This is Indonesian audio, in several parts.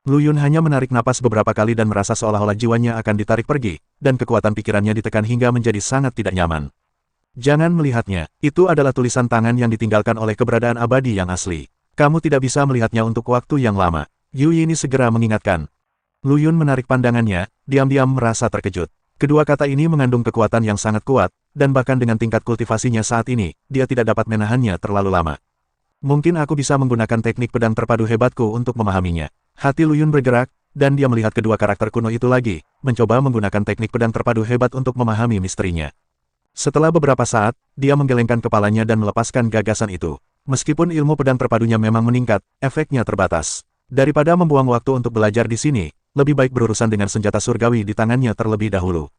Lu Yun hanya menarik napas beberapa kali dan merasa seolah-olah jiwanya akan ditarik pergi, dan kekuatan pikirannya ditekan hingga menjadi sangat tidak nyaman. Jangan melihatnya, itu adalah tulisan tangan yang ditinggalkan oleh keberadaan abadi yang asli. Kamu tidak bisa melihatnya untuk waktu yang lama. Yu Yini segera mengingatkan. Lu Yun menarik pandangannya, diam-diam merasa terkejut. Kedua kata ini mengandung kekuatan yang sangat kuat, dan bahkan dengan tingkat kultivasinya saat ini, dia tidak dapat menahannya terlalu lama. Mungkin aku bisa menggunakan teknik pedang terpadu hebatku untuk memahaminya. Hati Lu Yun bergerak, dan dia melihat kedua karakter kuno itu lagi, mencoba menggunakan teknik pedang terpadu hebat untuk memahami misterinya. Setelah beberapa saat, dia menggelengkan kepalanya dan melepaskan gagasan itu. Meskipun ilmu pedang terpadunya memang meningkat, efeknya terbatas. Daripada membuang waktu untuk belajar di sini, lebih baik berurusan dengan senjata surgawi di tangannya terlebih dahulu.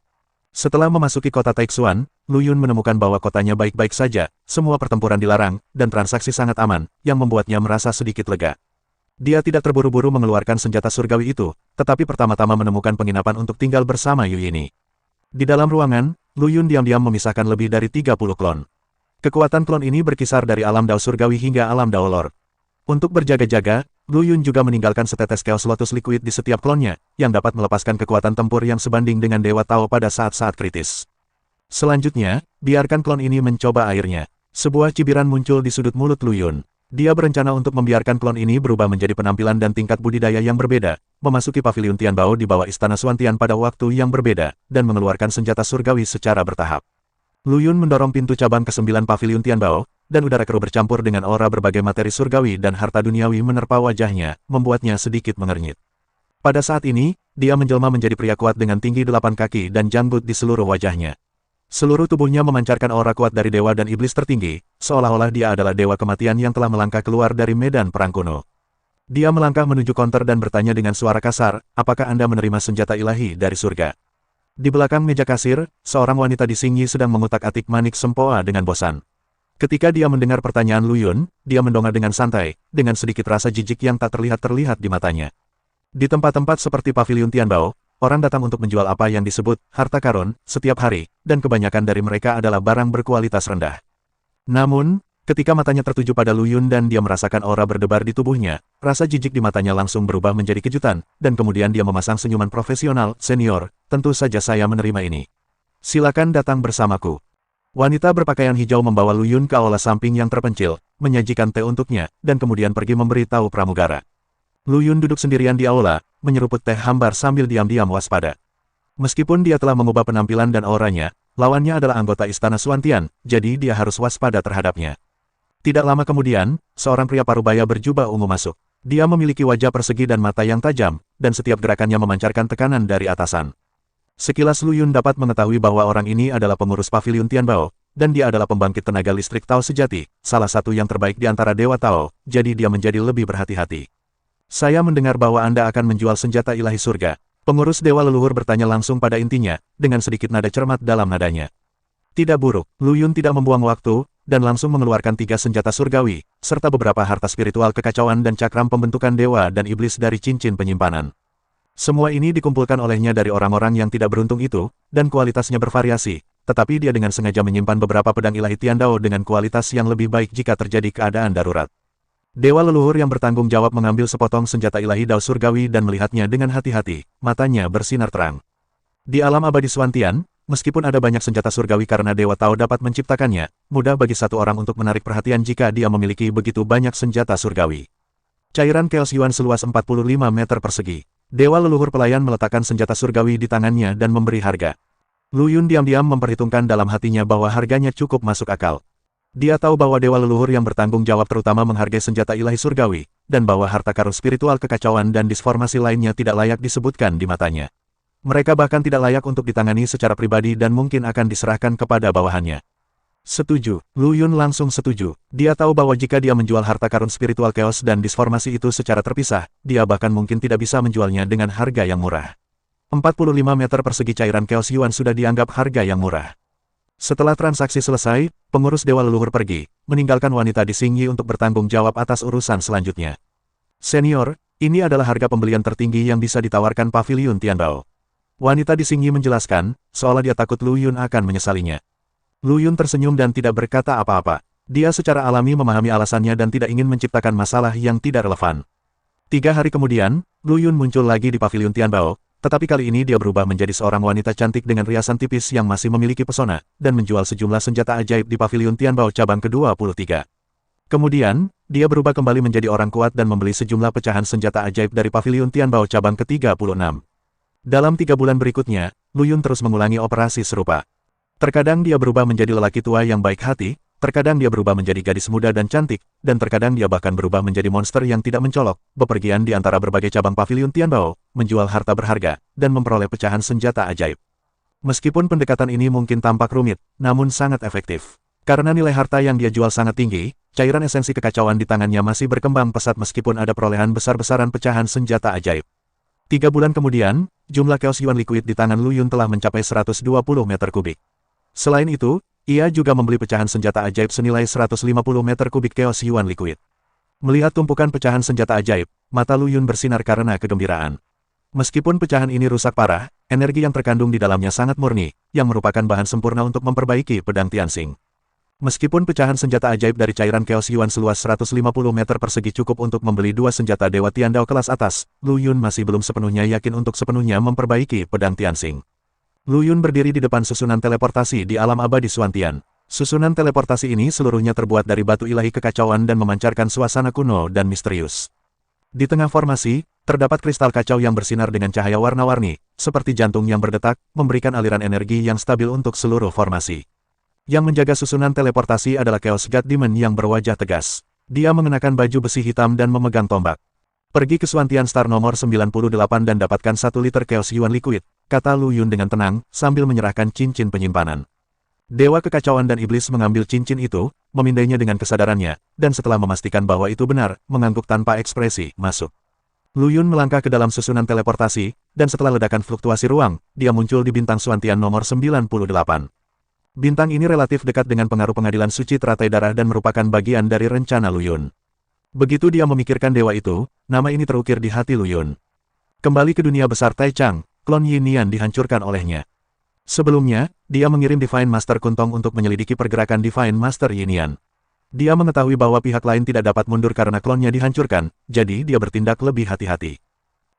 Setelah memasuki kota Taixuan, Lu Yun menemukan bahwa kotanya baik-baik saja, semua pertempuran dilarang, dan transaksi sangat aman, yang membuatnya merasa sedikit lega. Dia tidak terburu-buru mengeluarkan senjata surgawi itu, tetapi pertama-tama menemukan penginapan untuk tinggal bersama Yu Yini. Di dalam ruangan, Lu Yun diam-diam memisahkan lebih dari 30 klon. Kekuatan klon ini berkisar dari alam Dao surgawi hingga alam Dao Lord. Untuk berjaga-jaga, Lu Yun juga meninggalkan setetes Chaos Lotus Liquid di setiap klonnya, yang dapat melepaskan kekuatan tempur yang sebanding dengan Dewa Tao pada saat-saat kritis. Selanjutnya, biarkan klon ini mencoba airnya. Sebuah cibiran muncul di sudut mulut Lu Yun. Dia berencana untuk membiarkan klon ini berubah menjadi penampilan dan tingkat budidaya yang berbeda, memasuki paviliun Tianbao di bawah Istana Xuantian pada waktu yang berbeda, dan mengeluarkan senjata surgawi secara bertahap. Lu Yun mendorong pintu cabang ke-9 paviliun Tianbao, dan udara keruh bercampur dengan aura berbagai materi surgawi dan harta duniawi menerpa wajahnya, membuatnya sedikit mengernyit. Pada saat ini, dia menjelma menjadi pria kuat dengan tinggi 8 kaki dan janggut di seluruh wajahnya. Seluruh tubuhnya memancarkan aura kuat dari dewa dan iblis tertinggi, seolah-olah dia adalah dewa kematian yang telah melangkah keluar dari medan perang kuno. Dia melangkah menuju konter dan bertanya dengan suara kasar, apakah Anda menerima senjata ilahi dari surga? Di belakang meja kasir, seorang wanita di Xingyi sedang mengutak-atik manik sempoa dengan bosan. Ketika dia mendengar pertanyaan Lu Yun, dia mendongak dengan santai, dengan sedikit rasa jijik yang tak terlihat di matanya. Di tempat-tempat seperti paviliun Tianbao, orang datang untuk menjual apa yang disebut harta karun setiap hari, dan kebanyakan dari mereka adalah barang berkualitas rendah. Namun, ketika matanya tertuju pada Lu Yun dan dia merasakan aura berdebar di tubuhnya, rasa jijik di matanya langsung berubah menjadi kejutan, dan kemudian dia memasang senyuman profesional, senior, tentu saja saya menerima ini. Silakan datang bersamaku. Wanita berpakaian hijau membawa Lu Yun ke aula samping yang terpencil, menyajikan teh untuknya, dan kemudian pergi memberitahu pramugara. Lu Yun duduk sendirian di aula, menyeruput teh hambar sambil diam-diam waspada. Meskipun dia telah mengubah penampilan dan auranya, lawannya adalah anggota Istana Xuantian, jadi dia harus waspada terhadapnya. Tidak lama kemudian, seorang pria parubaya berjubah ungu masuk. Dia memiliki wajah persegi dan mata yang tajam, dan setiap gerakannya memancarkan tekanan dari atasan. Sekilas Lu Yun dapat mengetahui bahwa orang ini adalah pengurus paviliun Tianbao, dan dia adalah pembangkit tenaga listrik Tao sejati, salah satu yang terbaik di antara Dewa Tao, jadi dia menjadi lebih berhati-hati. Saya mendengar bahwa Anda akan menjual senjata ilahi surga. Pengurus Dewa Leluhur bertanya langsung pada intinya, dengan sedikit nada cermat dalam nadanya. Tidak buruk, Lu Yun tidak membuang waktu, dan langsung mengeluarkan 3 senjata surgawi, serta beberapa harta spiritual kekacauan dan cakram pembentukan dewa dan iblis dari cincin penyimpanan. Semua ini dikumpulkan olehnya dari orang-orang yang tidak beruntung itu, dan kualitasnya bervariasi, tetapi dia dengan sengaja menyimpan beberapa pedang ilahi Tiandao dengan kualitas yang lebih baik jika terjadi keadaan darurat. Dewa leluhur yang bertanggung jawab mengambil sepotong senjata ilahi Dao surgawi dan melihatnya dengan hati-hati, matanya bersinar terang. Di alam abadi Xuantian, meskipun ada banyak senjata surgawi karena Dewa Tao dapat menciptakannya, mudah bagi satu orang untuk menarik perhatian jika dia memiliki begitu banyak senjata surgawi. Cairan Chaos Yuan seluas 45 meter persegi. Dewa leluhur pelayan meletakkan senjata surgawi di tangannya dan memberi harga. Lu Yun diam-diam memperhitungkan dalam hatinya bahwa harganya cukup masuk akal. Dia tahu bahwa dewa leluhur yang bertanggung jawab terutama menghargai senjata ilahi surgawi, dan bahwa harta karun spiritual kekacauan dan disformasi lainnya tidak layak disebutkan di matanya. Mereka bahkan tidak layak untuk ditangani secara pribadi dan mungkin akan diserahkan kepada bawahannya. Setuju, Lu Yun langsung setuju. Dia tahu bahwa jika dia menjual harta karun spiritual chaos dan disformasi itu secara terpisah, dia bahkan mungkin tidak bisa menjualnya dengan harga yang murah. 45 meter persegi cairan Chaos Yuan sudah dianggap harga yang murah. Setelah transaksi selesai, pengurus dewa leluhur pergi, meninggalkan wanita di Xingyi untuk bertanggung jawab atas urusan selanjutnya. Senior, ini adalah harga pembelian tertinggi yang bisa ditawarkan paviliun Tianbao. Wanita di Xingyi menjelaskan, seolah dia takut Lu Yun akan menyesalinya. Lu Yun tersenyum dan tidak berkata apa-apa. Dia secara alami memahami alasannya dan tidak ingin menciptakan masalah yang tidak relevan. 3 hari kemudian, Lu Yun muncul lagi di paviliun Tianbao, tetapi kali ini dia berubah menjadi seorang wanita cantik dengan riasan tipis yang masih memiliki pesona, dan menjual sejumlah senjata ajaib di paviliun Tianbao cabang ke-23. Kemudian, dia berubah kembali menjadi orang kuat dan membeli sejumlah pecahan senjata ajaib dari paviliun Tianbao cabang ke-36. Dalam 3 bulan berikutnya, Lu Yun terus mengulangi operasi serupa. Terkadang dia berubah menjadi lelaki tua yang baik hati, terkadang dia berubah menjadi gadis muda dan cantik, dan terkadang dia bahkan berubah menjadi monster yang tidak mencolok, bepergian di antara berbagai cabang paviliun Tianbao, menjual harta berharga, dan memperoleh pecahan senjata ajaib. Meskipun pendekatan ini mungkin tampak rumit, namun sangat efektif. Karena nilai harta yang dia jual sangat tinggi, cairan esensi kekacauan di tangannya masih berkembang pesat meskipun ada perolehan besar-besaran pecahan senjata ajaib. 3 bulan kemudian, jumlah Chaos Yuan Liquid di tangan Lu Yun telah mencapai 120 meter kubik. Selain itu, ia juga membeli pecahan senjata ajaib senilai 150 meter kubik Chaos Yuan Liquid. Melihat tumpukan pecahan senjata ajaib, mata Lu Yun bersinar karena kegembiraan. Meskipun pecahan ini rusak parah, energi yang terkandung di dalamnya sangat murni, yang merupakan bahan sempurna untuk memperbaiki pedang Tianxing. Meskipun pecahan senjata ajaib dari cairan Chaos Yuan seluas 150 meter persegi cukup untuk membeli 2 senjata Dewa Tiandao kelas atas, Lu Yun masih belum sepenuhnya yakin untuk sepenuhnya memperbaiki pedang Tianxing. Lu Yun berdiri di depan susunan teleportasi di alam abadi Xuantian. Susunan teleportasi ini seluruhnya terbuat dari batu ilahi kekacauan dan memancarkan suasana kuno dan misterius. Di tengah formasi, terdapat kristal kacau yang bersinar dengan cahaya warna-warni, seperti jantung yang berdetak, memberikan aliran energi yang stabil untuk seluruh formasi. Yang menjaga susunan teleportasi adalah Chaos God Demon yang berwajah tegas. Dia mengenakan baju besi hitam dan memegang tombak. Pergi ke Xuantian Star nomor 98 dan dapatkan 1 liter Chaos Yuan Liquid, kata Lu Yun dengan tenang, sambil menyerahkan cincin penyimpanan. Dewa kekacauan dan iblis mengambil cincin itu, memindainya dengan kesadarannya, dan setelah memastikan bahwa itu benar, mengangguk tanpa ekspresi, masuk. Lu Yun melangkah ke dalam susunan teleportasi, dan setelah ledakan fluktuasi ruang, dia muncul di bintang Xuantian nomor 98. Bintang ini relatif dekat dengan pengaruh pengadilan suci teratai darah dan merupakan bagian dari rencana Lu Yun. Begitu dia memikirkan dewa itu, nama ini terukir di hati Lu Yun. Kembali ke dunia besar Taichang, klon Yin Nian dihancurkan olehnya. Sebelumnya, dia mengirim Divine Master Kuntong untuk menyelidiki pergerakan Divine Master Yin Nian. Dia mengetahui bahwa pihak lain tidak dapat mundur karena klonnya dihancurkan, jadi dia bertindak lebih hati-hati.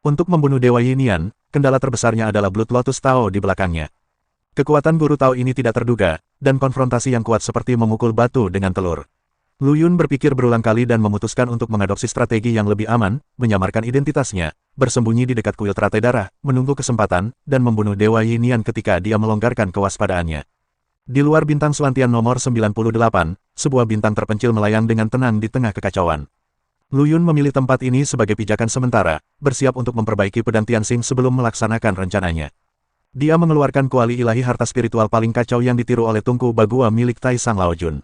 Untuk membunuh Dewa Yin Nian, kendala terbesarnya adalah Blood Lotus Tao di belakangnya. Kekuatan guru Tao ini tidak terduga, dan konfrontasi yang kuat seperti memukul batu dengan telur. Lu Yun berpikir berulang kali dan memutuskan untuk mengadopsi strategi yang lebih aman, menyamarkan identitasnya, bersembunyi di dekat kuil teratai darah, menunggu kesempatan, dan membunuh Dewa Yin Nian ketika dia melonggarkan kewaspadaannya. Di luar bintang Xuantian nomor 98, sebuah bintang terpencil melayang dengan tenang di tengah kekacauan. Lu Yun memilih tempat ini sebagai pijakan sementara, bersiap untuk memperbaiki pedang Tianxing sebelum melaksanakan rencananya. Dia mengeluarkan kuali ilahi harta spiritual paling kacau yang ditiru oleh tungku Bagua milik Tai Sang Laojun.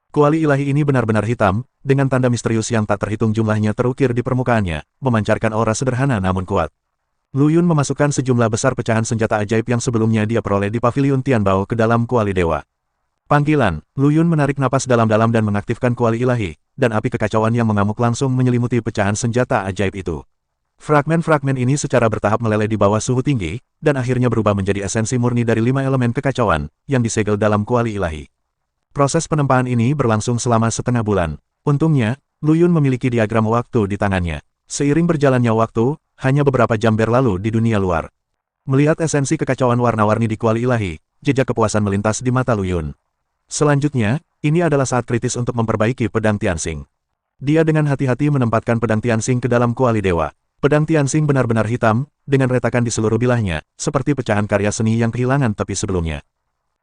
Kuali ilahi ini benar-benar hitam, dengan tanda misterius yang tak terhitung jumlahnya terukir di permukaannya, memancarkan aura sederhana namun kuat. Lu Yun memasukkan sejumlah besar pecahan senjata ajaib yang sebelumnya dia peroleh di paviliun Tianbao ke dalam kuali dewa. Panggilan, Lu Yun menarik napas dalam-dalam dan mengaktifkan kuali ilahi, dan api kekacauan yang mengamuk langsung menyelimuti pecahan senjata ajaib itu. Fragmen-fragmen ini secara bertahap meleleh di bawah suhu tinggi, dan akhirnya berubah menjadi esensi murni dari 5 elemen kekacauan, yang disegel dalam kuali ilahi. Proses penempaan ini berlangsung selama setengah bulan. Untungnya, Lu Yun memiliki diagram waktu di tangannya. Seiring berjalannya waktu, hanya beberapa jam berlalu di dunia luar. Melihat esensi kekacauan warna-warni di kuali ilahi, jejak kepuasan melintas di mata Lu Yun. Selanjutnya, ini adalah saat kritis untuk memperbaiki pedang Tianxing. Dia dengan hati-hati menempatkan pedang Tianxing ke dalam kuali dewa. Pedang Tianxing benar-benar hitam, dengan retakan di seluruh bilahnya, seperti pecahan karya seni yang kehilangan tepi sebelumnya.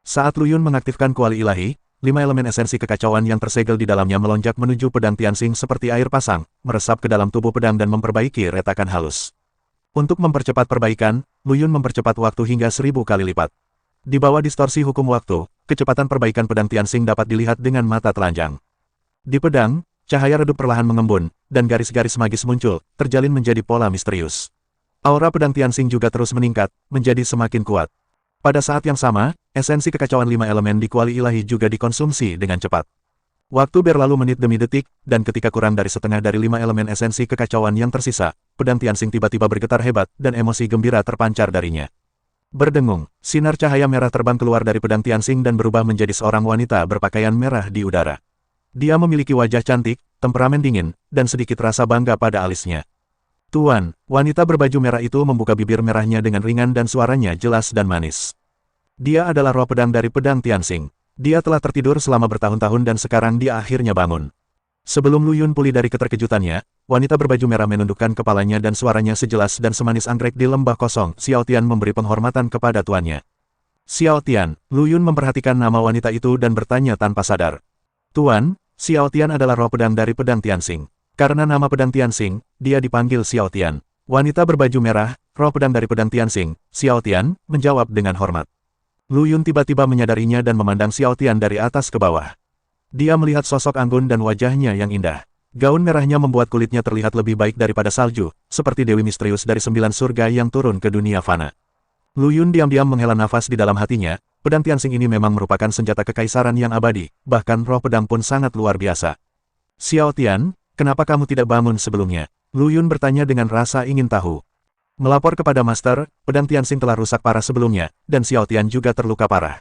Saat Lu Yun mengaktifkan kuali ilahi, 5 elemen esensi kekacauan yang tersegel di dalamnya melonjak menuju pedang Tianxing seperti air pasang, meresap ke dalam tubuh pedang dan memperbaiki retakan halus. Untuk mempercepat perbaikan, Lu Yun mempercepat waktu hingga 1000 kali lipat. Di bawah distorsi hukum waktu, kecepatan perbaikan pedang Tianxing dapat dilihat dengan mata telanjang. Di pedang, cahaya redup perlahan mengembun, dan garis-garis magis muncul, terjalin menjadi pola misterius. Aura pedang Tianxing juga terus meningkat, menjadi semakin kuat. Pada saat yang sama, esensi kekacauan 5 elemen di kuali ilahi juga dikonsumsi dengan cepat. Waktu berlalu menit demi detik, dan ketika kurang dari setengah dari 5 elemen esensi kekacauan yang tersisa, pedang Tianxing tiba-tiba bergetar hebat dan emosi gembira terpancar darinya. Berdengung, sinar cahaya merah terbang keluar dari pedang Tianxing dan berubah menjadi seorang wanita berpakaian merah di udara. Dia memiliki wajah cantik, temperamen dingin, dan sedikit rasa bangga pada alisnya. Tuan, wanita berbaju merah itu membuka bibir merahnya dengan ringan dan suaranya jelas dan manis. Dia adalah roh pedang dari pedang Tianxing. Dia telah tertidur selama bertahun-tahun dan sekarang dia akhirnya bangun. Sebelum Lu Yun pulih dari keterkejutannya, wanita berbaju merah menundukkan kepalanya dan suaranya sejelas dan semanis anggrek di lembah kosong. Xiao Tian memberi penghormatan kepada tuannya. Xiao Tian, Lu Yun memperhatikan nama wanita itu dan bertanya tanpa sadar. Tuan, Xiao Tian adalah roh pedang dari pedang Tianxing. Karena nama pedang Tianxing, dia dipanggil Xiao Tian. Wanita berbaju merah, roh pedang dari pedang Tianxing, Xiao Tian, menjawab dengan hormat. Lu Yun tiba-tiba menyadarinya dan memandang Xiao Tian dari atas ke bawah. Dia melihat sosok anggun dan wajahnya yang indah. Gaun merahnya membuat kulitnya terlihat lebih baik daripada salju, seperti dewi misterius dari 9 surga yang turun ke dunia fana. Lu Yun diam-diam menghela nafas di dalam hatinya, pedang Tianxing ini memang merupakan senjata kekaisaran yang abadi, bahkan roh pedang pun sangat luar biasa. Xiao Tian, kenapa kamu tidak bangun sebelumnya? Lu Yun bertanya dengan rasa ingin tahu. Melapor kepada Master, pedang Tianxing telah rusak parah sebelumnya, dan Xiao Tian juga terluka parah.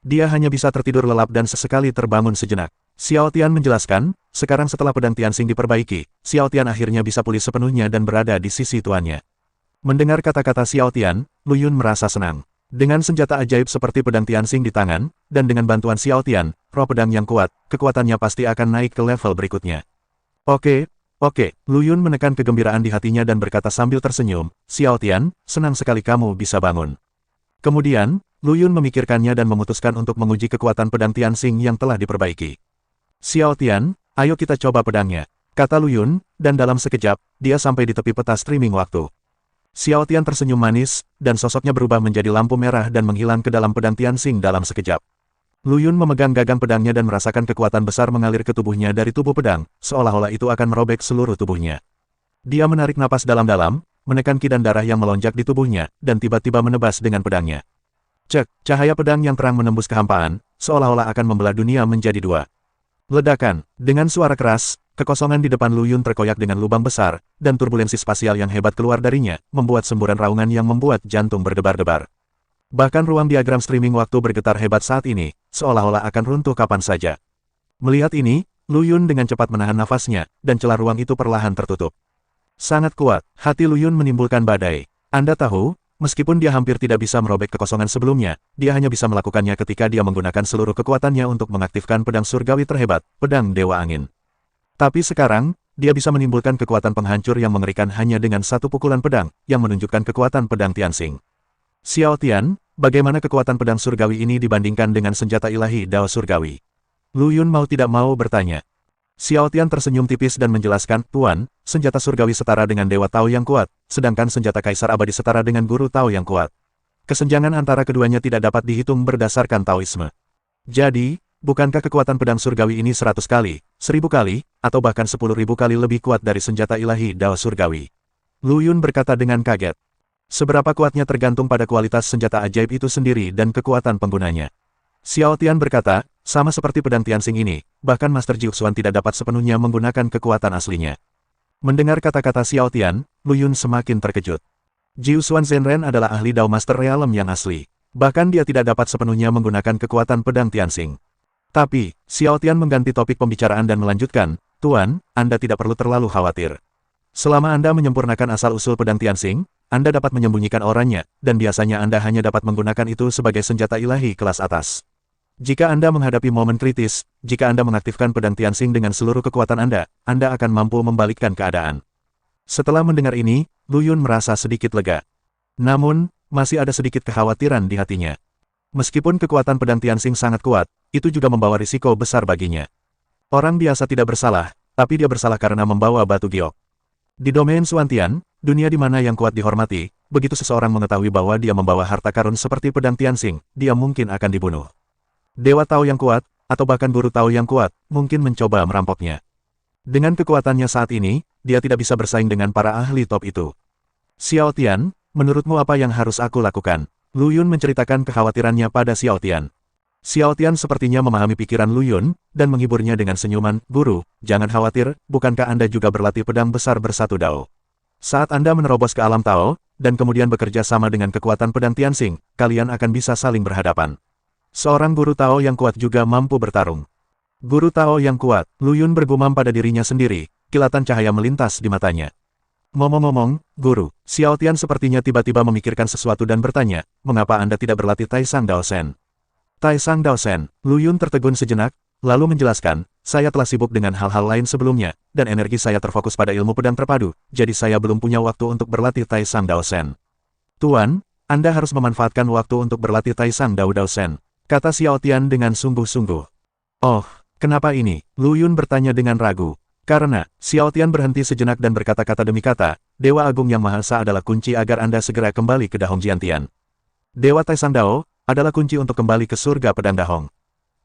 Dia hanya bisa tertidur lelap dan sesekali terbangun sejenak. Xiao Tian menjelaskan, sekarang setelah pedang Tianxing diperbaiki, Xiao Tian akhirnya bisa pulih sepenuhnya dan berada di sisi tuannya. Mendengar kata-kata Xiao Tian, Lu Yun merasa senang. Dengan senjata ajaib seperti pedang Tianxing di tangan, dan dengan bantuan Xiao Tian, roh pedang yang kuat, kekuatannya pasti akan naik ke level berikutnya. Oke, Lu Yun menekan kegembiraan di hatinya dan berkata sambil tersenyum, Xiao Tian, senang sekali kamu bisa bangun. Kemudian, Lu Yun memikirkannya dan memutuskan untuk menguji kekuatan pedang Tianxing yang telah diperbaiki. Xiao Tian, ayo kita coba pedangnya, kata Lu Yun, dan dalam sekejap, dia sampai di tepi peta streaming waktu. Xiao Tian tersenyum manis, dan sosoknya berubah menjadi lampu merah dan menghilang ke dalam pedang Tianxing dalam sekejap. Lu Yun memegang gagang pedangnya dan merasakan kekuatan besar mengalir ke tubuhnya dari tubuh pedang, seolah-olah itu akan merobek seluruh tubuhnya. Dia menarik napas dalam-dalam, menekan kidan darah yang melonjak di tubuhnya, dan tiba-tiba menebas dengan pedangnya. Cek, cahaya pedang yang terang menembus kehampaan, seolah-olah akan membelah dunia menjadi dua. Ledakan, dengan suara keras, kekosongan di depan Lu Yun terkoyak dengan lubang besar, dan turbulensi spasial yang hebat keluar darinya, membuat semburan raungan yang membuat jantung berdebar-debar. Bahkan ruang diagram streaming waktu bergetar hebat saat ini, seolah-olah akan runtuh kapan saja. Melihat ini, Lu Yun dengan cepat menahan nafasnya, dan celah ruang itu perlahan tertutup. Sangat kuat, hati Lu Yun menimbulkan badai. Anda tahu, meskipun dia hampir tidak bisa merobek kekosongan sebelumnya, dia hanya bisa melakukannya ketika dia menggunakan seluruh kekuatannya untuk mengaktifkan pedang surgawi terhebat, pedang Dewa Angin. Tapi sekarang, dia bisa menimbulkan kekuatan penghancur yang mengerikan hanya dengan satu pukulan pedang, yang menunjukkan kekuatan pedang Tianxing. Xiao Tian, bagaimana kekuatan pedang surgawi ini dibandingkan dengan senjata ilahi Dao surgawi? Lu Yun mau tidak mau bertanya. Xiao Tian tersenyum tipis dan menjelaskan, Tuan, senjata surgawi setara dengan Dewa Tao yang kuat, sedangkan senjata kaisar abadi setara dengan Guru Tao yang kuat. Kesenjangan antara keduanya tidak dapat dihitung berdasarkan Taoisme. Jadi, bukankah kekuatan pedang surgawi ini 100 kali, 1000 kali, atau bahkan 10.000 kali lebih kuat dari senjata ilahi Dao surgawi? Lu Yun berkata dengan kaget. Seberapa kuatnya tergantung pada kualitas senjata ajaib itu sendiri dan kekuatan penggunanya. Xiao Tian berkata, sama seperti pedang Tianxing ini, bahkan Master Jiuxuan tidak dapat sepenuhnya menggunakan kekuatan aslinya. Mendengar kata-kata Xiao Tian, Lu Yun semakin terkejut. Jiuxuan Zhenren adalah ahli Dao Master Realm yang asli. Bahkan dia tidak dapat sepenuhnya menggunakan kekuatan pedang Tianxing. Tapi, Xiao Tian mengganti topik pembicaraan dan melanjutkan, Tuan, Anda tidak perlu terlalu khawatir. Selama Anda menyempurnakan asal-usul pedang Tianxing, Anda dapat menyembunyikan auranya, dan biasanya Anda hanya dapat menggunakan itu sebagai senjata ilahi kelas atas. Jika Anda menghadapi momen kritis, jika Anda mengaktifkan pedang Tianxing dengan seluruh kekuatan Anda akan mampu membalikkan keadaan. Setelah mendengar ini, Lu Yun merasa sedikit lega. Namun, masih ada sedikit kekhawatiran di hatinya. Meskipun kekuatan pedang Tianxing sangat kuat, itu juga membawa risiko besar baginya. Orang biasa tidak bersalah, tapi dia bersalah karena membawa batu giok. Di domain Xuantian, dunia di mana yang kuat dihormati, begitu seseorang mengetahui bahwa dia membawa harta karun seperti pedang Tianxing, dia mungkin akan dibunuh. Dewa Tao yang kuat, atau bahkan Guru Tao yang kuat, mungkin mencoba merampoknya. Dengan kekuatannya saat ini, dia tidak bisa bersaing dengan para ahli top itu. Xiao Tian, menurutmu apa yang harus aku lakukan? Lu Yun menceritakan kekhawatirannya pada Xiao Tian. Xiao Tian sepertinya memahami pikiran Lu Yun, dan menghiburnya dengan senyuman, Guru, jangan khawatir, bukankah Anda juga berlatih pedang besar bersatu Dao? Saat Anda menerobos ke alam Tao, dan kemudian bekerja sama dengan kekuatan pedang Tianxing, kalian akan bisa saling berhadapan. Seorang Guru Tao yang kuat juga mampu bertarung. Guru Tao yang kuat, Lu Yun bergumam pada dirinya sendiri, kilatan cahaya melintas di matanya. Ngomong-ngomong, Guru, Xiao Tian sepertinya tiba-tiba memikirkan sesuatu dan bertanya, mengapa Anda tidak berlatih Taisang Daosen? Taisang Daosen, Lu Yun tertegun sejenak, lalu menjelaskan, saya telah sibuk dengan hal-hal lain sebelumnya, dan energi saya terfokus pada ilmu pedang terpadu, jadi saya belum punya waktu untuk berlatih Taisang Daosen. Tuan, Anda harus memanfaatkan waktu untuk berlatih Taisang Dao Daosen, kata Xiao Tian dengan sungguh-sungguh. Oh, kenapa ini? Lu Yun bertanya dengan ragu. Karena, Xiao Tian berhenti sejenak dan berkata-kata demi kata, Dewa Agung Yang Maha Esa adalah kunci agar Anda segera kembali ke Dahong Jiantian. Dewa Taisang Dao adalah kunci untuk kembali ke surga pedang Dahong.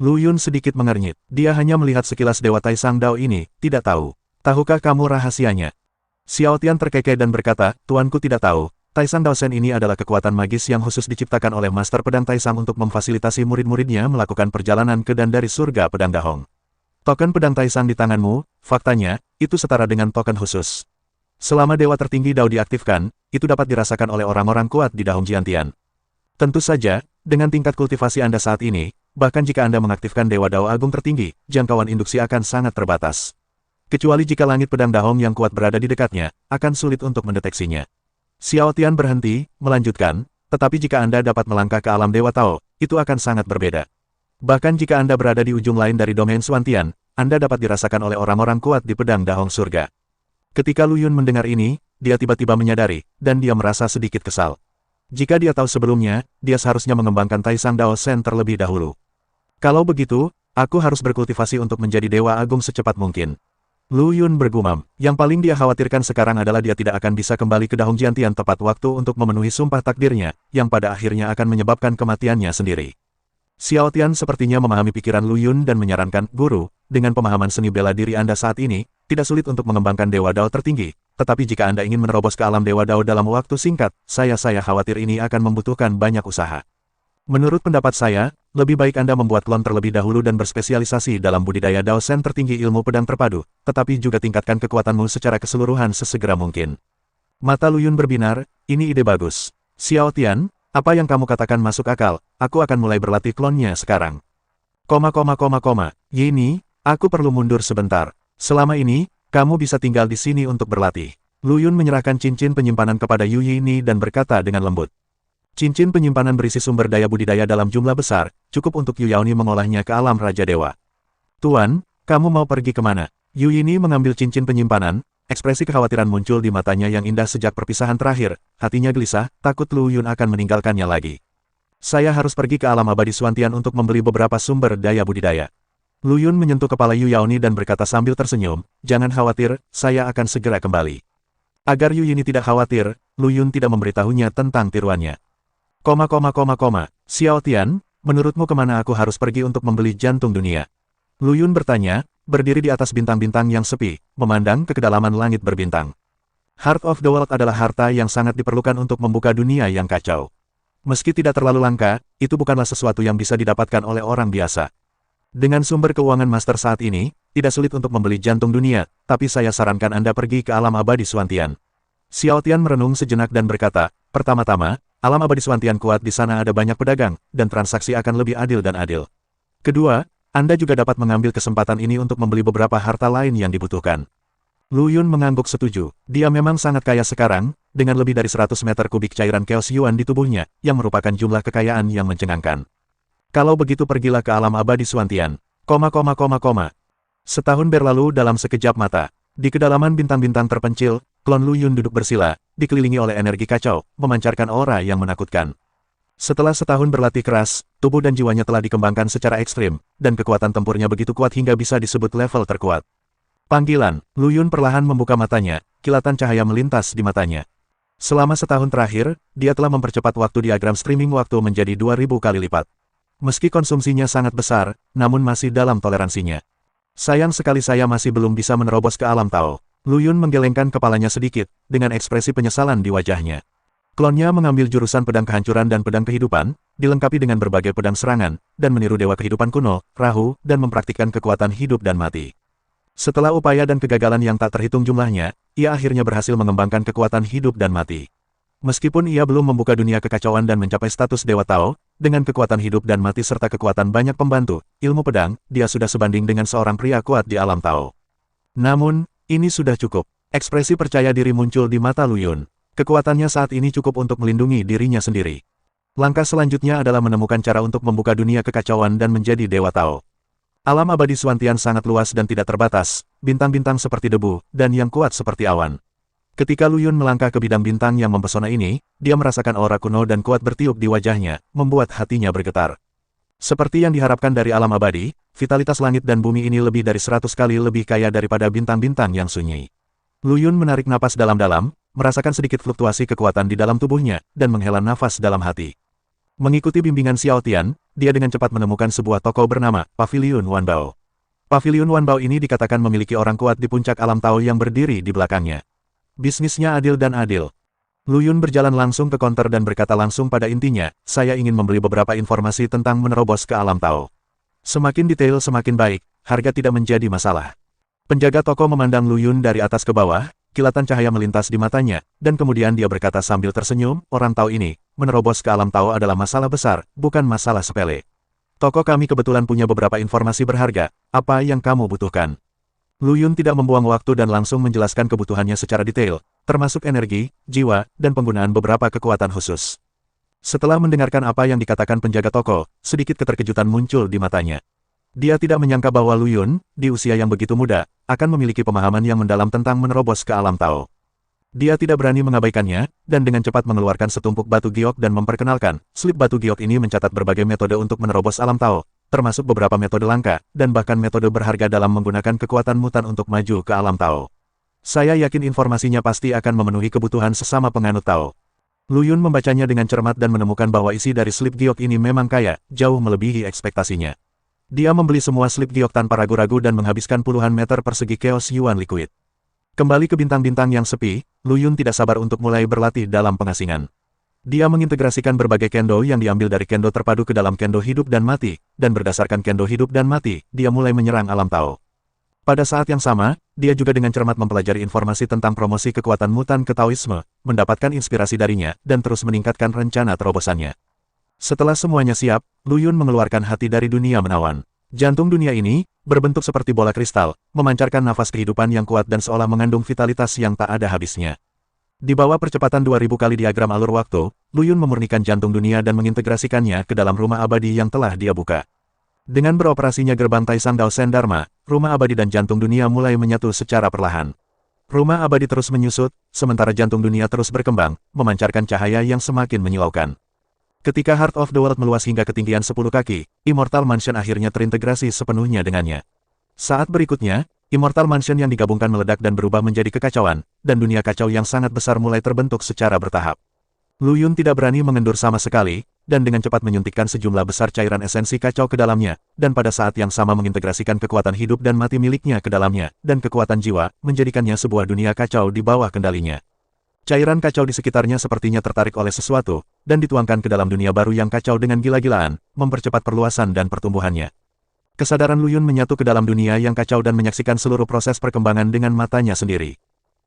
Lu Yun sedikit mengernyit. Dia hanya melihat sekilas Dewa Taisang Dao ini, tidak tahu. Tahukah kamu rahasianya? Xiao Tian terkekeh dan berkata, Tuanku tidak tahu. Taisang Daosen ini adalah kekuatan magis yang khusus diciptakan oleh Master Pedang Taisang untuk memfasilitasi murid-muridnya melakukan perjalanan ke dan dari surga pedang Dahong. Token pedang Taisang di tanganmu, faktanya, itu setara dengan token khusus. Selama Dewa Tertinggi Dao diaktifkan, itu dapat dirasakan oleh orang-orang kuat di Dahong Jiantian. Tentu saja, dengan tingkat kultivasi Anda saat ini, bahkan jika Anda mengaktifkan Dewa Dao Agung tertinggi, jangkauan induksi akan sangat terbatas. Kecuali jika langit pedang Dahong yang kuat berada di dekatnya, akan sulit untuk mendeteksinya. Xiao Tian berhenti, melanjutkan, tetapi jika Anda dapat melangkah ke alam Dewa Tao, itu akan sangat berbeda. Bahkan jika Anda berada di ujung lain dari domain Xuantian, Anda dapat dirasakan oleh orang-orang kuat di pedang Dahong surga. Ketika Lu Yun mendengar ini, dia tiba-tiba menyadari, dan dia merasa sedikit kesal. Jika dia tahu sebelumnya, dia seharusnya mengembangkan Taisang Dao Sen terlebih dahulu. Kalau begitu, aku harus berkultivasi untuk menjadi Dewa Agung secepat mungkin. Lu Yun bergumam, yang paling dia khawatirkan sekarang adalah dia tidak akan bisa kembali ke Dahong Jiantian tepat waktu untuk memenuhi sumpah takdirnya, yang pada akhirnya akan menyebabkan kematiannya sendiri. Xiao Tian sepertinya memahami pikiran Lu Yun dan menyarankan, Guru, dengan pemahaman seni bela diri Anda saat ini, tidak sulit untuk mengembangkan Dewa Dao tertinggi, tetapi jika Anda ingin menerobos ke alam Dewa Dao dalam waktu singkat, saya khawatir ini akan membutuhkan banyak usaha. Menurut pendapat saya, lebih baik Anda membuat klon terlebih dahulu dan berspesialisasi dalam budidaya Dao Sen tertinggi ilmu pedang terpadu, tetapi juga tingkatkan kekuatanmu secara keseluruhan sesegera mungkin. Mata Lu Yun berbinar, ini ide bagus. Xiao Tian, apa yang kamu katakan masuk akal, aku akan mulai berlatih klonnya sekarang. Yini, aku perlu mundur sebentar. Selama ini, kamu bisa tinggal di sini untuk berlatih. Lu Yun menyerahkan cincin penyimpanan kepada Yu Yini dan berkata dengan lembut. Cincin penyimpanan berisi sumber daya budidaya dalam jumlah besar, cukup untuk Yu Yaoni mengolahnya ke alam Raja Dewa. Tuan, kamu mau pergi kemana? Yu Yini mengambil cincin penyimpanan. Ekspresi kekhawatiran muncul di matanya yang indah sejak perpisahan terakhir, hatinya gelisah, takut Lu Yun akan meninggalkannya lagi. Saya harus pergi ke alam abadi Xuantian untuk membeli beberapa sumber daya budidaya. Lu Yun menyentuh kepala Yu Yaoni dan berkata sambil tersenyum, jangan khawatir, saya akan segera kembali. Agar Yu Yini tidak khawatir, Lu Yun tidak memberitahunya tentang tiruannya. Xiao Tian, menurutmu kemana aku harus pergi untuk membeli jantung dunia? Lu Yun bertanya, berdiri di atas bintang-bintang yang sepi, memandang ke kedalaman langit berbintang. Heart of the World adalah harta yang sangat diperlukan untuk membuka dunia yang kacau. Meski tidak terlalu langka, itu bukanlah sesuatu yang bisa didapatkan oleh orang biasa. Dengan sumber keuangan master saat ini, tidak sulit untuk membeli jantung dunia, tapi saya sarankan Anda pergi ke alam abadi Xuantian. Xiao Tian merenung sejenak dan berkata, pertama-tama, alam abadi Xuantian kuat di sana ada banyak pedagang, dan transaksi akan lebih adil dan adil. Kedua, Anda juga dapat mengambil kesempatan ini untuk membeli beberapa harta lain yang dibutuhkan. Lu Yun mengangguk setuju. Dia memang sangat kaya sekarang, dengan lebih dari 100 meter kubik cairan Chaos Yuan di tubuhnya, yang merupakan jumlah kekayaan yang mencengangkan. Kalau begitu pergilah ke alam abadi Xuantian. Setahun berlalu dalam sekejap mata. Di kedalaman bintang-bintang terpencil, klon Lu Yun duduk bersila, dikelilingi oleh energi kacau, memancarkan aura yang menakutkan. Setelah setahun berlatih keras, tubuh dan jiwanya telah dikembangkan secara ekstrim, dan kekuatan tempurnya begitu kuat hingga bisa disebut level terkuat. Panggilan, Lu Yun perlahan membuka matanya, kilatan cahaya melintas di matanya. Selama setahun terakhir, dia telah mempercepat waktu diagram streaming waktu menjadi 2000 kali lipat. Meski konsumsinya sangat besar, namun masih dalam toleransinya. Sayang sekali saya masih belum bisa menerobos ke alam Tao. Lu Yun menggelengkan kepalanya sedikit, dengan ekspresi penyesalan di wajahnya. Klonnya mengambil jurusan pedang kehancuran dan pedang kehidupan, dilengkapi dengan berbagai pedang serangan, dan meniru dewa kehidupan kuno, Rahu, dan mempraktikkan kekuatan hidup dan mati. Setelah upaya dan kegagalan yang tak terhitung jumlahnya, ia akhirnya berhasil mengembangkan kekuatan hidup dan mati. Meskipun ia belum membuka dunia kekacauan dan mencapai status Dewa Tao, dengan kekuatan hidup dan mati serta kekuatan banyak pembantu, ilmu pedang, dia sudah sebanding dengan seorang pria kuat di alam Tao. Namun, ini sudah cukup. Ekspresi percaya diri muncul di mata Lu Yun. Kekuatannya saat ini cukup untuk melindungi dirinya sendiri. Langkah selanjutnya adalah menemukan cara untuk membuka dunia kekacauan dan menjadi Dewa Tao. Alam abadi Suantian sangat luas dan tidak terbatas, bintang-bintang seperti debu, dan yang kuat seperti awan. Ketika Lu Yun melangkah ke bidang bintang yang mempesona ini, dia merasakan aura kuno dan kuat bertiup di wajahnya, membuat hatinya bergetar. Seperti yang diharapkan dari alam abadi, vitalitas langit dan bumi ini lebih dari 100 kali lebih kaya daripada bintang-bintang yang sunyi. Lu Yun menarik napas dalam-dalam, merasakan sedikit fluktuasi kekuatan di dalam tubuhnya, dan menghela nafas dalam hati. Mengikuti bimbingan Xiao Tian, dia dengan cepat menemukan sebuah toko bernama Pavilion Wanbao. Pavilion Wanbao ini dikatakan memiliki orang kuat di puncak alam Tao yang berdiri di belakangnya. Bisnisnya adil dan adil. Lu Yun berjalan langsung ke konter dan berkata langsung pada intinya, saya ingin membeli beberapa informasi tentang menerobos ke alam Tao. Semakin detail semakin baik, harga tidak menjadi masalah. Penjaga toko memandang Lu Yun dari atas ke bawah, kilatan cahaya melintas di matanya, dan kemudian dia berkata sambil tersenyum, orang Tao ini, menerobos ke alam Tao adalah masalah besar, bukan masalah sepele. Toko kami kebetulan punya beberapa informasi berharga, apa yang kamu butuhkan? Lu Yun tidak membuang waktu dan langsung menjelaskan kebutuhannya secara detail, termasuk energi, jiwa, dan penggunaan beberapa kekuatan khusus. Setelah mendengarkan apa yang dikatakan penjaga toko, sedikit keterkejutan muncul di matanya. Dia tidak menyangka bahwa Lu Yun, di usia yang begitu muda, akan memiliki pemahaman yang mendalam tentang menerobos ke alam Tao. Dia tidak berani mengabaikannya, dan dengan cepat mengeluarkan setumpuk batu giok dan memperkenalkan, slip batu giok ini mencatat berbagai metode untuk menerobos alam Tao, termasuk beberapa metode langka, dan bahkan metode berharga dalam menggunakan kekuatan mutan untuk maju ke alam Tao. Saya yakin informasinya pasti akan memenuhi kebutuhan sesama penganut Tao. Lu Yun membacanya dengan cermat dan menemukan bahwa isi dari slip giok ini memang kaya, jauh melebihi ekspektasinya. Dia membeli semua slip giok tanpa ragu-ragu dan menghabiskan puluhan meter persegi Chaos Yuan Liquid. Kembali ke bintang-bintang yang sepi, Lu Yun tidak sabar untuk mulai berlatih dalam pengasingan. Dia mengintegrasikan berbagai kendo yang diambil dari kendo terpadu ke dalam kendo hidup dan mati, dan berdasarkan kendo hidup dan mati, dia mulai menyerang alam Tao. Pada saat yang sama, dia juga dengan cermat mempelajari informasi tentang promosi kekuatan mutan ke Taoisme, mendapatkan inspirasi darinya, dan terus meningkatkan rencana terobosannya. Setelah semuanya siap, Lu Yun mengeluarkan hati dari dunia menawan. Jantung dunia ini, berbentuk seperti bola kristal, memancarkan nafas kehidupan yang kuat dan seolah mengandung vitalitas yang tak ada habisnya. Di bawah percepatan 2000 kali diagram alur waktu, Lu Yun memurnikan jantung dunia dan mengintegrasikannya ke dalam rumah abadi yang telah dia buka. Dengan beroperasinya gerbang Taisang Dao Sen Dharma, rumah abadi dan jantung dunia mulai menyatu secara perlahan. Rumah abadi terus menyusut, sementara jantung dunia terus berkembang, memancarkan cahaya yang semakin menyilaukan. Ketika Heart of the World meluas hingga ketinggian 10 kaki, Immortal Mansion akhirnya terintegrasi sepenuhnya dengannya. Saat berikutnya, Immortal Mansion yang digabungkan meledak dan berubah menjadi kekacauan, dan dunia kacau yang sangat besar mulai terbentuk secara bertahap. Lu Yun tidak berani mengendur sama sekali, dan dengan cepat menyuntikkan sejumlah besar cairan esensi kacau ke dalamnya, dan pada saat yang sama mengintegrasikan kekuatan hidup dan mati miliknya ke dalamnya, dan kekuatan jiwa, menjadikannya sebuah dunia kacau di bawah kendalinya. Cairan kacau di sekitarnya sepertinya tertarik oleh sesuatu, dan dituangkan ke dalam dunia baru yang kacau dengan gila-gilaan, mempercepat perluasan dan pertumbuhannya. Kesadaran Lu Yun menyatu ke dalam dunia yang kacau dan menyaksikan seluruh proses perkembangan dengan matanya sendiri.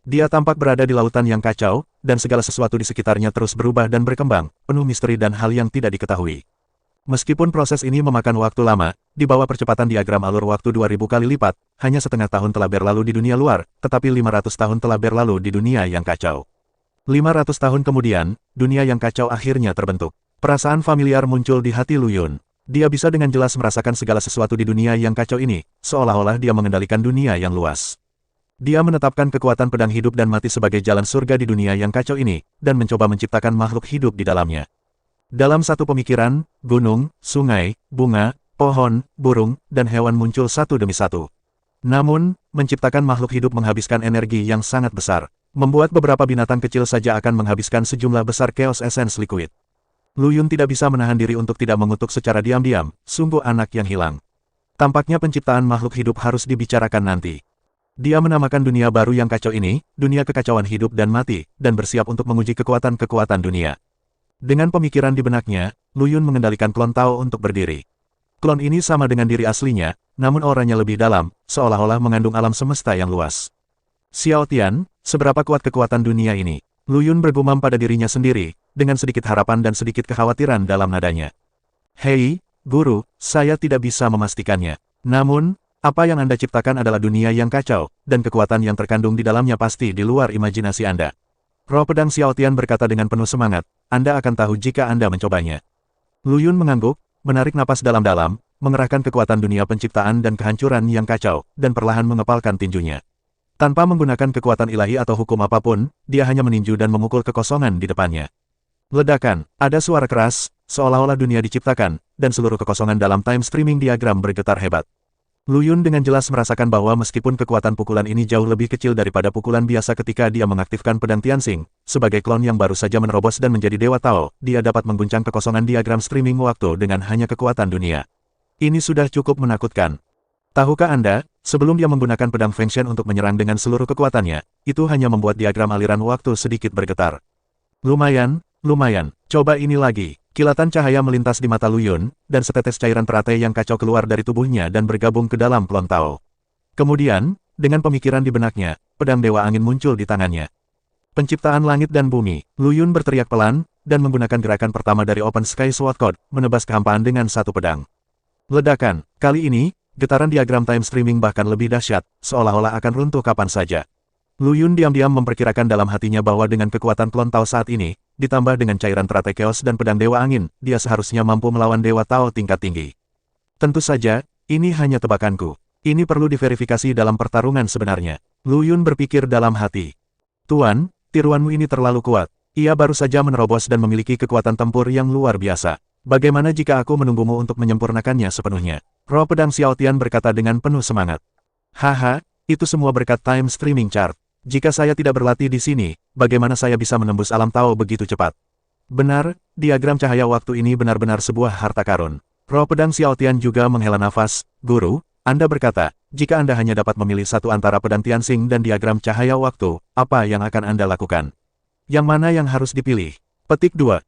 Dia tampak berada di lautan yang kacau, dan segala sesuatu di sekitarnya terus berubah dan berkembang, penuh misteri dan hal yang tidak diketahui. Meskipun proses ini memakan waktu lama, di bawah percepatan diagram alur waktu 2000 kali lipat, hanya setengah tahun telah berlalu di dunia luar, tetapi 500 tahun telah berlalu di dunia yang kacau. 500 tahun kemudian, dunia yang kacau akhirnya terbentuk. Perasaan familiar muncul di hati Lu Yun. Dia bisa dengan jelas merasakan segala sesuatu di dunia yang kacau ini, seolah-olah dia mengendalikan dunia yang luas. Dia menetapkan kekuatan pedang hidup dan mati sebagai jalan surga di dunia yang kacau ini, dan mencoba menciptakan makhluk hidup di dalamnya. Dalam satu pemikiran, gunung, sungai, bunga, pohon, burung, dan hewan muncul satu demi satu. Namun, menciptakan makhluk hidup menghabiskan energi yang sangat besar. Membuat beberapa binatang kecil saja akan menghabiskan sejumlah besar Chaos Essence Liquid. Lu Yun tidak bisa menahan diri untuk tidak mengutuk secara diam-diam, sungguh anak yang hilang. Tampaknya penciptaan makhluk hidup harus dibicarakan nanti. Dia menamakan dunia baru yang kacau ini, dunia kekacauan hidup dan mati, dan bersiap untuk menguji kekuatan-kekuatan dunia. Dengan pemikiran di benaknya, Lu Yun mengendalikan klon Tao untuk berdiri. Klon ini sama dengan diri aslinya, namun auranya lebih dalam, seolah-olah mengandung alam semesta yang luas. Xiao Tian, seberapa kuat kekuatan dunia ini? Lu Yun bergumam pada dirinya sendiri, dengan sedikit harapan dan sedikit kekhawatiran dalam nadanya. Hei, Guru, saya tidak bisa memastikannya. Namun, Apa yang Anda ciptakan adalah dunia yang kacau, dan kekuatan yang terkandung di dalamnya pasti di luar imajinasi Anda. Roh pedang Xiao Tian berkata dengan penuh semangat, Anda akan tahu jika Anda mencobanya. Lu Yun mengangguk, menarik napas dalam-dalam, mengerahkan kekuatan dunia penciptaan dan kehancuran yang kacau, dan perlahan mengepalkan tinjunya. Tanpa menggunakan kekuatan ilahi atau hukum apapun, dia hanya meninju dan memukul kekosongan di depannya. Ledakan, ada suara keras, seolah-olah dunia diciptakan, dan seluruh kekosongan dalam time streaming diagram bergetar hebat. Lu Yun dengan jelas merasakan bahwa meskipun kekuatan pukulan ini jauh lebih kecil daripada pukulan biasa ketika dia mengaktifkan pedang Tianxing, sebagai klon yang baru saja menerobos dan menjadi Dewa Tao, dia dapat mengguncang kekosongan diagram streaming waktu dengan hanya kekuatan dunia. Ini sudah cukup menakutkan. Tahukah Anda, sebelum dia menggunakan pedang Fengshen untuk menyerang dengan seluruh kekuatannya, itu hanya membuat diagram aliran waktu sedikit bergetar. Lumayan, coba ini lagi. Kilatan cahaya melintas di mata Lu Yun, dan setetes cairan teratai yang kacau keluar dari tubuhnya dan bergabung ke dalam klon Tao. Kemudian, dengan pemikiran di benaknya, pedang Dewa Angin muncul di tangannya. Penciptaan langit dan bumi, Lu Yun berteriak pelan, dan menggunakan gerakan pertama dari Open Sky Sword Code, menebas kehampaan dengan satu pedang. Ledakan, kali ini, getaran diagram time streaming bahkan lebih dahsyat, seolah-olah akan runtuh kapan saja. Lu Yun diam-diam memperkirakan dalam hatinya bahwa dengan kekuatan klon Tao saat ini, ditambah dengan cairan teratai Chaos dan pedang Dewa Angin, dia seharusnya mampu melawan Dewa Tao tingkat tinggi. Tentu saja, ini hanya tebakanku. Ini perlu diverifikasi dalam pertarungan sebenarnya. Lu Yun berpikir dalam hati. Tuan, tiruanmu ini terlalu kuat. Ia baru saja menerobos dan memiliki kekuatan tempur yang luar biasa. Bagaimana jika aku menunggumu untuk menyempurnakannya sepenuhnya? Roh pedang Xiao Tian berkata dengan penuh semangat. Haha, itu semua berkat time streaming chart. Jika saya tidak berlatih di sini, bagaimana saya bisa menembus alam Tao begitu cepat? Benar, diagram cahaya waktu ini benar-benar sebuah harta karun. Roh pedang Xiao Tian juga menghela nafas. Guru, Anda berkata, jika Anda hanya dapat memilih satu antara pedang Tianxing dan diagram cahaya waktu, apa yang akan Anda lakukan? Yang mana yang harus dipilih? Petik 2.